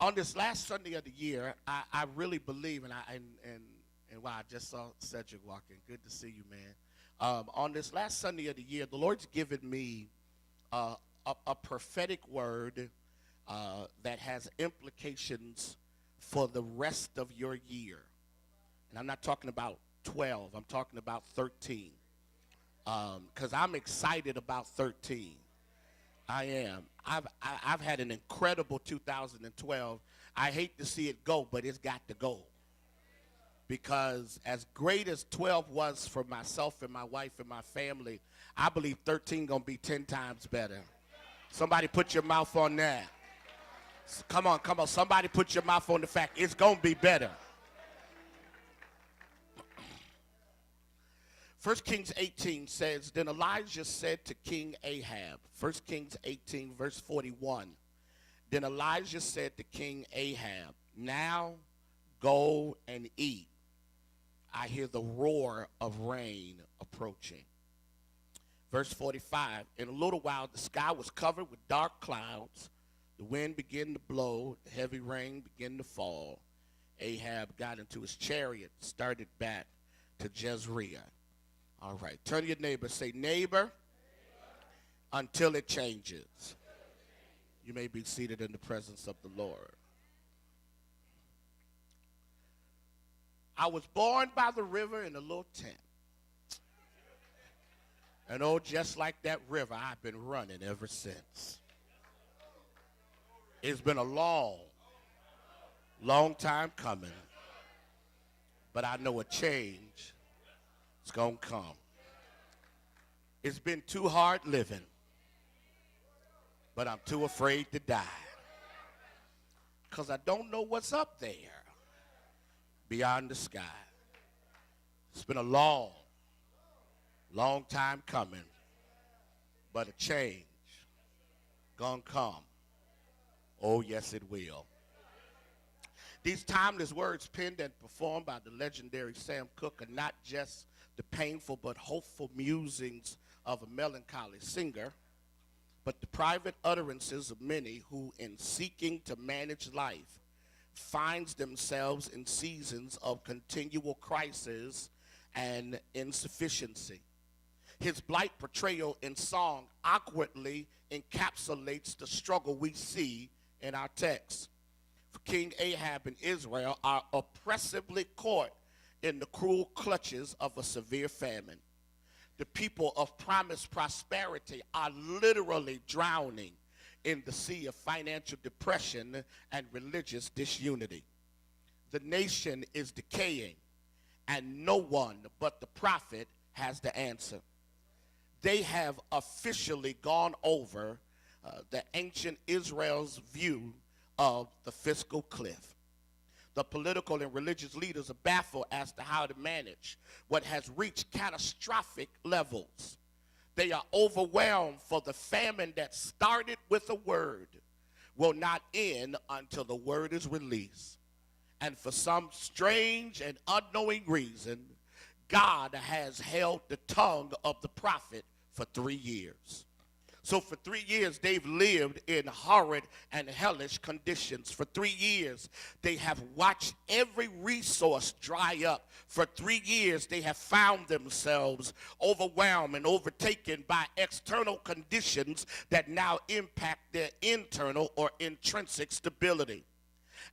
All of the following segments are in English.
On this last Sunday of the year, I really believe, and wow, I just saw Cedric walking. Good to see you, man. On this last Sunday of the year, the Lord's given me uh, a prophetic word that has implications for the rest of your year. And I'm not talking about 12, I'm talking about 13. Because I'm excited about 13. I am. I've had an incredible 2012. I hate to see it go, but it's got to go. Because as great as 12 was for myself and my wife and my family, I believe 13 gonna be 10 times better. Somebody put your mouth on that. Come on, come on. Somebody put your mouth on the fact it's gonna be better. 1 Kings 18 says, then Elijah said to King Ahab, 1 Kings 18, verse 41, then Elijah said to King Ahab, now go and eat. I hear the roar of rain approaching. Verse 45, in a little while the sky was covered with dark clouds. The wind began to blow, heavy rain began to fall. Ahab got into his chariot, started back to Jezreel. All right, turn to your neighbor, say, neighbor, until it changes. You may be seated in the presence of the Lord. I was born by the river in a little tent. And oh, just like that river, I've been running ever since. It's been a long, long time coming. But I know a change is going to come. It's been too hard living, but I'm too afraid to die. Because I don't know what's up there beyond the sky. It's been a long, long time coming, but a change gonna come. Oh, yes, it will. These timeless words penned and performed by the legendary Sam Cooke are not just the painful but hopeful musings of a melancholy singer, but the private utterances of many who, in seeking to manage life, finds themselves in seasons of continual crisis and insufficiency. His blight portrayal in song awkwardly encapsulates the struggle we see in our text. For King Ahab and Israel are oppressively caught in the cruel clutches of a severe famine. The people of promised prosperity are literally drowning in the sea of financial depression and religious disunity. The nation is decaying, and no one but the prophet has the answer. They have officially gone over the ancient Israel's view of the fiscal cliff. The political and religious leaders are baffled as to how to manage what has reached catastrophic levels. They are overwhelmed, for the famine that started with a word will not end until the word is released. And for some strange and unknowing reason, God has held the tongue of the prophet for 3 years. So for 3 years, they've lived in horrid and hellish conditions. For 3 years, they have watched every resource dry up. For 3 years, they have found themselves overwhelmed and overtaken by external conditions that now impact their internal or intrinsic stability.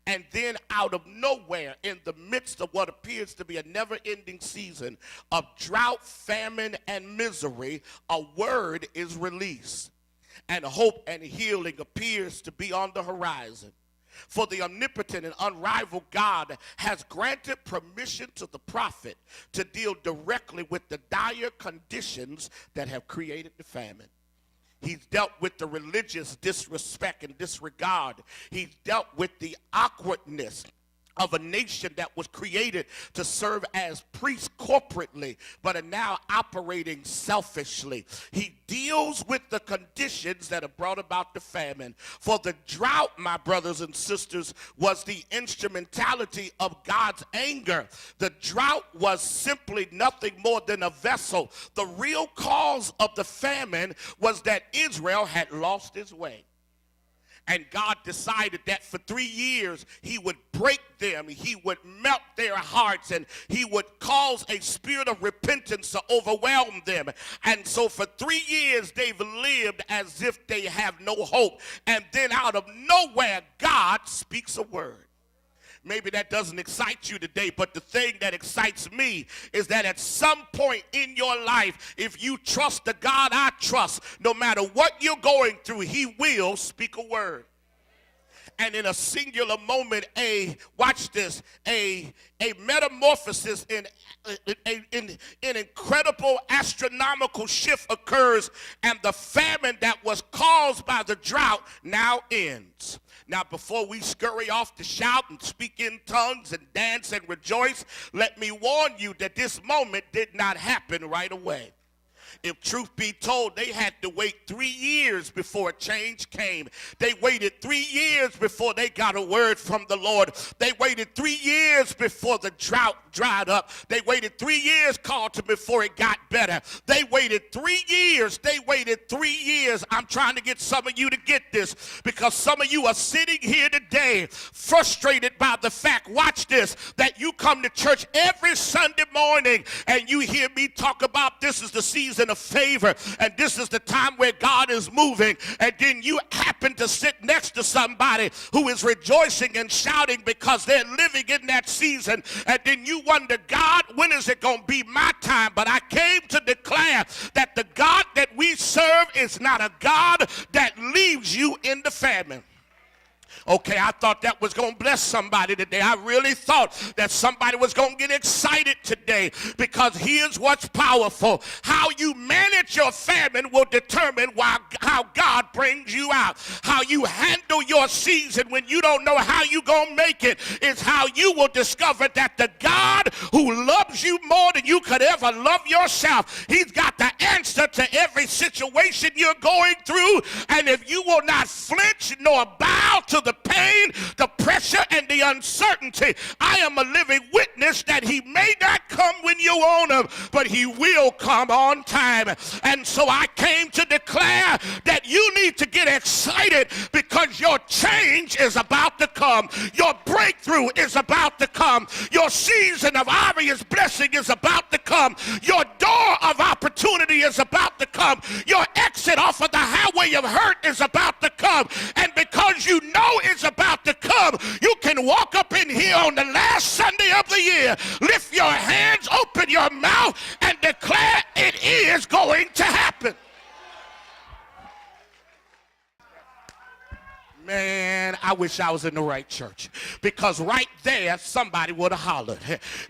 And then out of nowhere, in the midst of what appears to be a never-ending season of drought, famine, and misery, a word is released. And hope and healing appears to be on the horizon. For the omnipotent and unrivaled God has granted permission to the prophet to deal directly with the dire conditions that have created the famine. He's dealt with the religious disrespect and disregard. He's dealt with the awkwardness of a nation that was created to serve as priests corporately, but are now operating selfishly. He deals with the conditions that have brought about the famine. For the drought, my brothers and sisters, was the instrumentality of God's anger. The drought was simply nothing more than a vessel. The real cause of the famine was that Israel had lost its way. And God decided that for 3 years he would break them, he would melt their hearts, and he would cause a spirit of repentance to overwhelm them. And so for 3 years they've lived as if they have no hope. And then out of nowhere, God speaks a word. Maybe that doesn't excite you today, but the thing that excites me is that at some point in your life, if you trust the God I trust, no matter what you're going through, he will speak a word. And in a singular moment, watch this, a metamorphosis in an incredible astronomical shift occurs, and the famine that was caused by the drought now ends. Now, before we scurry off to shout and speak in tongues and dance and rejoice, let me warn you that this moment did not happen right away. If truth be told, they had to wait 3 years before a change came. They waited 3 years before they got a word from the Lord. They waited 3 years before the drought dried up. They waited 3 years, Carlton, before it got better. They waited 3 years. They waited 3 years. I'm trying to get some of you to get this, because some of you are sitting here today frustrated by the fact, watch this, that you come to church every Sunday morning and you hear me talk about this is the season of favor and this is the time where God is moving, and then you happen to sit next to somebody who is rejoicing and shouting because they're living in that season, and then you wonder, God, when is it going to be my time? But I came to declare that the God that we serve is not a God that leaves you in the famine. Okay, I thought that was going to bless somebody today. I really thought that somebody was going to get excited today, because here's what's powerful. How you manage your famine will determine how God brings you out. How you handle your season when you don't know how you're going to make it is how you will discover that the God who loves you more than you could ever love yourself, he's got the answer to every situation you're going through. And if you will not flinch nor bow to the pain, the pressure, and the uncertainty, I am a living witness that he may not come when you want him, but he will come on time. And so I came to declare that you need to get excited, because your change is about to come. Your breakthrough is about to come. Your season of obvious blessing is about to come. Your door of opportunity is about to come. Your exit off of the highway of hurt is about to come. And because you know it's about to come, you can walk up in here on the last Sunday of the year, lift your hands, open your mouth, and declare it is going to happen. Man, I wish I was in the right church, because right there somebody would have hollered.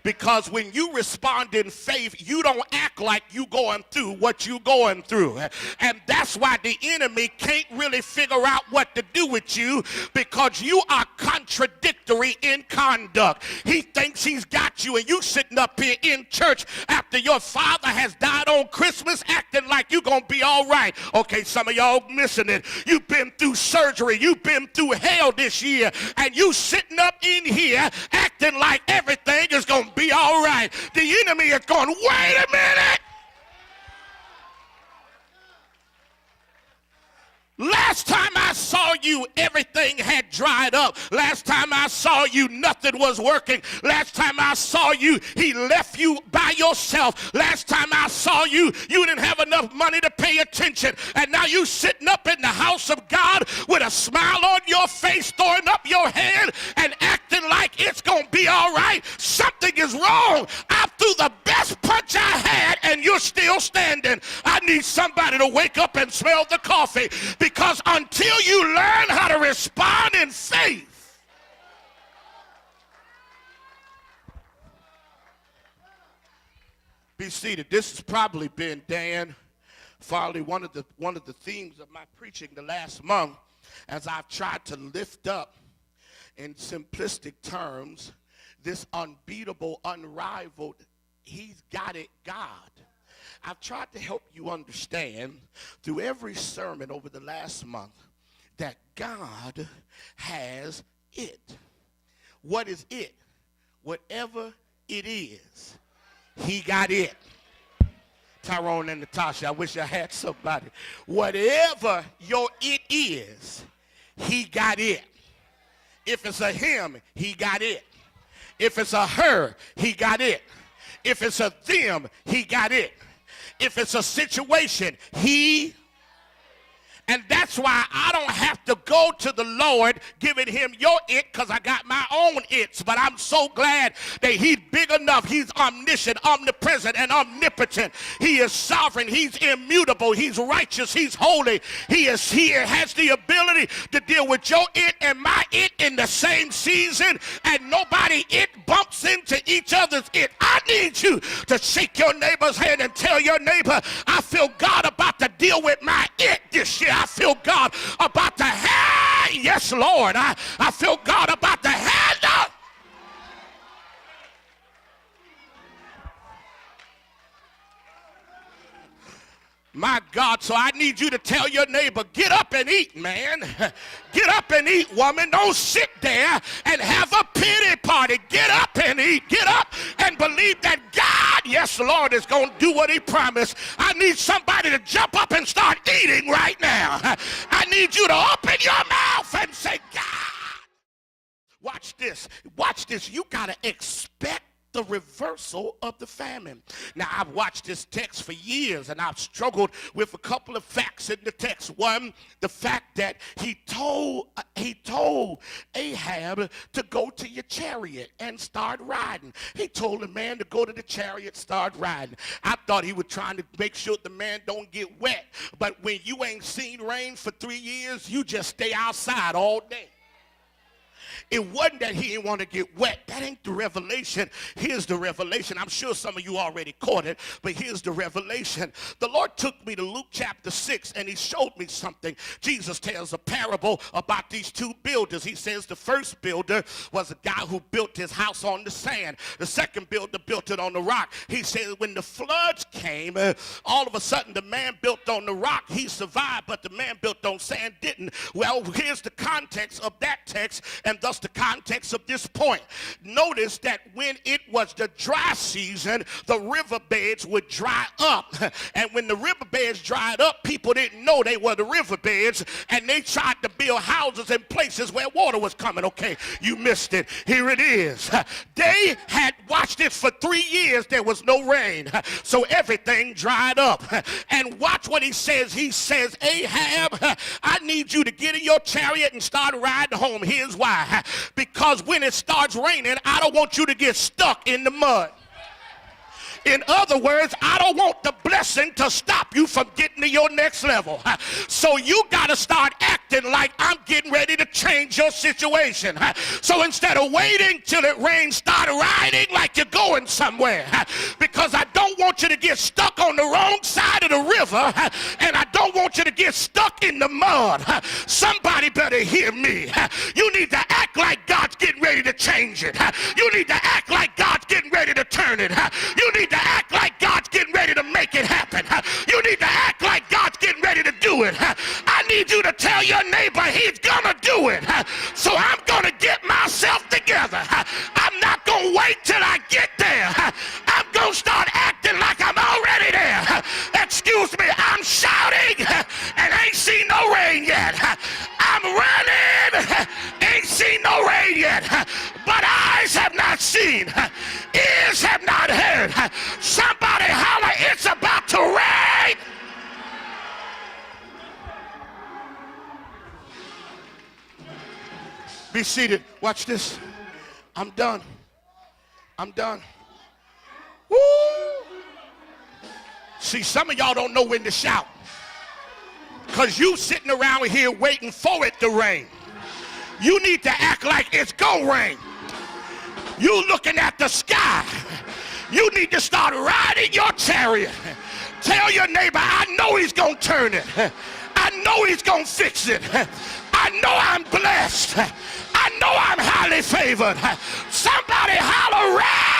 Because when you respond in faith, you don't act like you going through what you going through. And that's why the enemy can't really figure out what to do with you, because you are contradictory in conduct. He thinks he's got you, and you sitting up here in church after your father has died on Christmas acting like you're going to be all right. Okay, some of y'all missing it. You've been through surgery. You've been through hell this year, and you sitting up in here acting like everything is going to be all right. The enemy is going, wait a minute. Last time I saw you, everything had dried up. Last time I saw you, nothing was working. Last time I saw you, he left you by yourself. Last time I saw you, you didn't have enough money to pay attention. And now you sitting up in the house of God with a smile on your face, throwing up your hand and acting like it's going to be all right. Something is wrong. I threw the best punch I had, and you're still standing. I need somebody to wake up and smell the coffee. Because until you learn how to respond in faith, be seated. This has probably been, Dan Farley, one of the themes of my preaching the last month, as I've tried to lift up in simplistic terms this unbeatable, unrivaled, he's got it God. I've tried to help you understand through every sermon over the last month that God has it. What is it? Whatever it is, he got it. Tyrone and Natasha, I wish I had somebody. Whatever your it is, he got it. If it's a him, he got it. If it's a her, he got it. If it's a them, he got it. If it's a situation, and that's why I don't have to go to the Lord giving him your it, because I got my own its. But I'm so glad that he's big enough. He's omniscient, omnipresent, and omnipotent. He is sovereign. He's immutable. He's righteous. He's holy. He has the ability to deal with your it and my it in the same season, and nobody it bumps into each other's it. I need you to shake your neighbor's hand and tell your neighbor, I feel God about to deal with my it this year. I feel God about to handle. Yes, Lord. I feel God about to handle. My God, so I need you to tell your neighbor, get up and eat, man. Get up and eat, woman. Don't sit there and have a pity party. Get up and eat. Get up and believe that God, yes, Lord, is going to do what he promised. I need somebody to jump up and start eating right now. I need you to open your mouth and say, God. Watch this. Watch this. You got to expect the reversal of the famine. Now, I've watched this text for years, and I've struggled with a couple of facts in the text. One, the fact that he told Ahab to go to your chariot and start riding. He told the man to go to the chariot, start riding. I thought he was trying to make sure the man don't get wet. But when you ain't seen rain for 3 years, you just stay outside all day. It wasn't that he didn't want to get wet. That ain't the revelation. Here's the revelation. I'm sure some of you already caught it, but here's the revelation. The Lord took me to Luke chapter 6, and he showed me something. Jesus tells a parable about these two builders. He says the first builder was a guy who built his house on the sand. The second builder built it on the rock. He said when the floods came, all of a sudden the man built on the rock, he survived, but the man built on sand didn't. Well, here's the context of that text, and thus the context of this point. Notice that when it was the dry season, the riverbeds would dry up. And when the riverbeds dried up, people didn't know they were the riverbeds, and they tried to build houses in places where water was coming. Okay, you missed it. Here it is. They had watched it for 3 years. There was no rain, so everything dried up. And watch what he says. He says, Ahab, I need you to get in your chariot and start riding home. Here's why. Because when it starts raining, I don't want you to get stuck in the mud. In other words, I don't want the blessing to stop you from getting to your next level. So you got to start acting like I'm getting ready to change your situation. So instead of waiting till it rains, start riding like you're going somewhere. Because I don't want you to get stuck on the wrong side of the river, and I don't want you to get stuck in the mud. Somebody better hear me. You need to act like God's getting ready to change it. You need to act like God's getting ready to turn it. You need to act like God's getting ready to make it happen. You need to act like God's getting ready to do it. I need you to tell your neighbor he's gonna do it. So I'm gonna get myself together. I'm not gonna wait till I get there. I'm gonna start acting like I'm already there. Excuse me, I'm shouting and ain't seen no rain yet. I'm running, ain't seen no rain yet. But eyes have not seen, ears have not heard. Somebody holler, it's about to rain. Be seated. Watch this. I'm done. I'm done. Woo! See, some of y'all don't know when to shout, because you sitting around here waiting for it to rain. You need to act like it's gonna rain. You looking at the sky. You need to start riding your chariot. Tell your neighbor, I know he's gonna turn it. I know he's gonna fix it. I know I'm blessed. I know I'm highly favored. Somebody holler, ride.